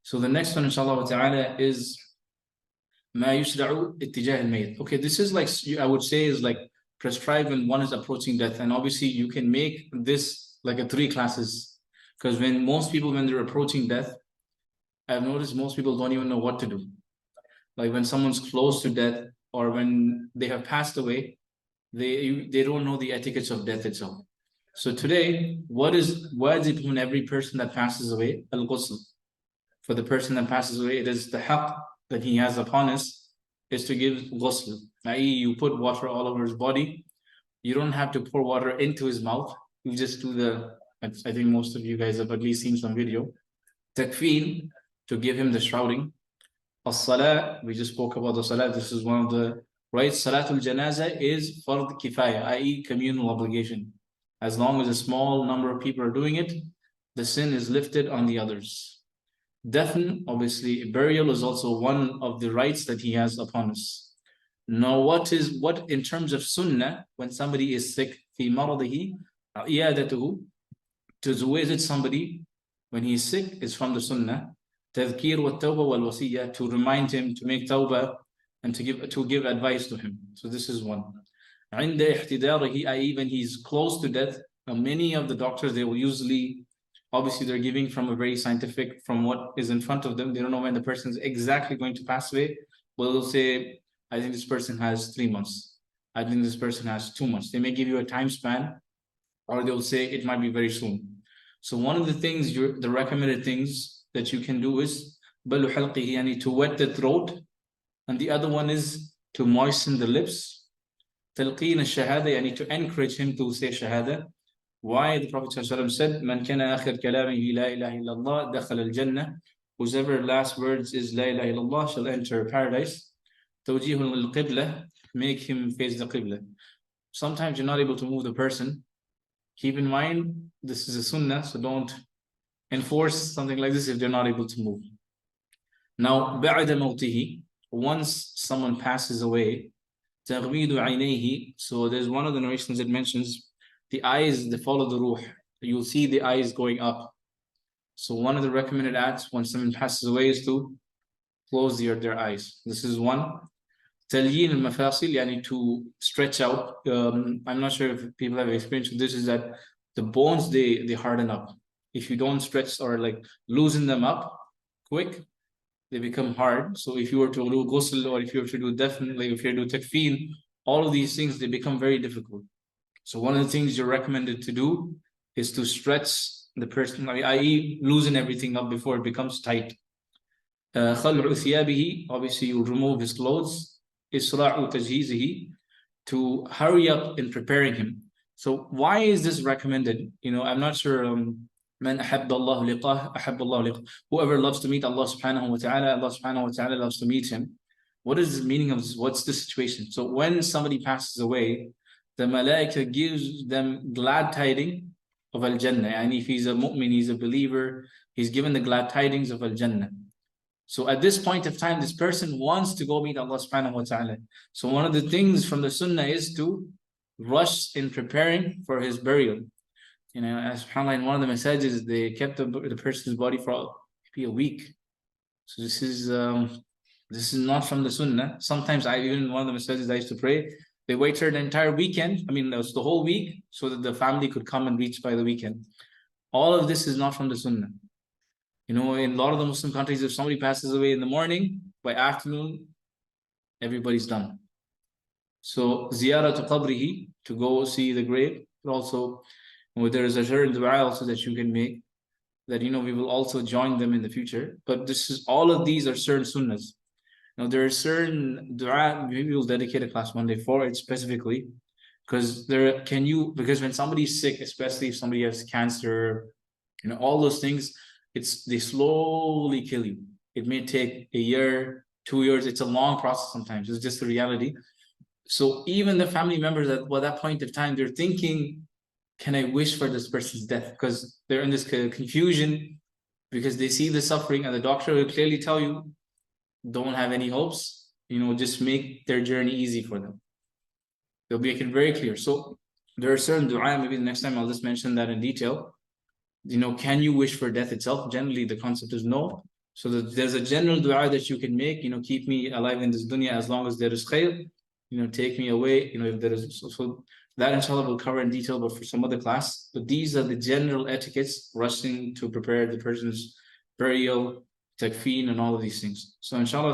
So the next one, inshallah ta'ala, is ما يشرع اتجاه الميت. Okay, this is like, I would say, is like prescribed when one is approaching death. And obviously you can make this like a 3 classes. Because when most people, when they're approaching death, I've noticed most people don't even know what to do. Like when someone's close to death or when they have passed away, they don't know the etiquettes of death itself. So today, what is wajib on every person that passes away? Al-ghusl. For the person that passes away, it is the haqq that he has upon us is to give ghusl, i.e. you put water all over his body. You don't have to pour water into his mouth. You just do the, I think most of you guys have at least seen some video. Takfeen, to give him the shrouding. As-salah, we just spoke about the salah. This is one of the rights. Salatul janaza is fard kifaya, i.e. communal obligation. As long as a small number of people are doing it, the sin is lifted on the others. Dafn, obviously, burial is also one of the rights that he has upon us. Now, what in terms of sunnah, when somebody is sick, fi maradihi, iyadatuhu, to visit somebody when he is sick is from the sunnah. Tadhkir wa tawbah wal wasiyah, to remind him, to make tawbah, and to give advice to him. So this is one. عند احتداره, i.e. when he's close to death, many of the doctors, they will usually, obviously they're giving from a very scientific, from what is in front of them. They don't know when the person is exactly going to pass away. Well, they'll say, I think this person has 3 months. I think this person has 2 months. They may give you a time span, or they'll say it might be very soon. So one of the things, the recommended things that you can do is balu halqihi, yani to wet the throat, and the other one is to moisten the lips. Talqeen al-shahada, yani to encourage him to say shahada. Why? The Prophet ﷺ said, Man kana akhir kalamihi la ilaha illallah dakhala al-jannah. Whoever last words is la ilaha illallah shall enter paradise. Tawjihul al-qibla, make him face the qibla. Sometimes you're not able to move the person. Keep in mind, this is a sunnah, so don't enforce something like this if they're not able to move. Now, ba'da mawtihi, once someone passes away, taghmidu aynayhi, so there's one of the narrations that mentions the eyes, they follow the ruh. You'll see the eyes going up. So one of the recommended acts when someone passes away is to close their eyes. This is one. Talyin al-mafasil, yani to stretch out. I'm not sure if people have experience with this, is that the bones, they harden up. If you don't stretch or like loosen them up quick, they become hard. So if you were to do ghusl, or if you were to do definitely, if you do takfeen, all of these things, they become very difficult. So one of the things you're recommended to do is to stretch the person, i.e. loosen everything up before it becomes tight. Khal'u thiyabihi, obviously you remove his clothes. Isra'u tajhizihi, to hurry up in preparing him. So why is this recommended? I'm not sure. Man ahabba Allah liqah, ahabba Allah liqah. Whoever loves to meet Allah subhanahu wa ta'ala, Allah subhanahu wa ta'ala loves to meet him. What is the meaning of this? What's the situation? So when somebody passes away, the malaika gives them glad tidings of al-jannah. And if he's a mu'min, he's a believer, he's given the glad tidings of al-jannah. So at this point of time, this person wants to go meet Allah subhanahu wa ta'ala. So one of the things from the sunnah is to rush in preparing for his burial. As subhanAllah, in one of the messages, they kept the person's body for maybe a week. So this is not from the sunnah. Sometimes even one of the messages I used to pray, they waited the entire weekend. I mean, that was the whole week, so that the family could come and reach by the weekend. All of this is not from the sunnah. In a lot of the Muslim countries, if somebody passes away in the morning, by afternoon, everybody's done. So, ziyaratu qabrihi, to go see the grave, but also, there is a certain dua also that you can make, that, we will also join them in the future. But all of these are certain sunnahs. Now, there are certain dua, maybe we'll dedicate a class one day for it specifically, because when somebody's sick, especially if somebody has cancer, all those things, they slowly kill you. It may take a year, 2 years. It's a long process sometimes. It's just the reality. So even the family members at that point of time, they're thinking, can I wish for this person's death? Because they're in this confusion, because they see the suffering, and the doctor will clearly tell you, don't have any hopes, just make their journey easy for them. They'll make it very clear. So there are certain dua, maybe the next time I'll just mention that in detail. Can you wish for death itself? Generally, the concept is no. So there's a general dua that you can make, keep me alive in this dunya as long as there is khair, take me away, if there is, so that inshallah will cover in detail, but for some other class. But these are the general etiquettes, rushing to prepare the person's burial, takfeen, and all of these things. So inshallah.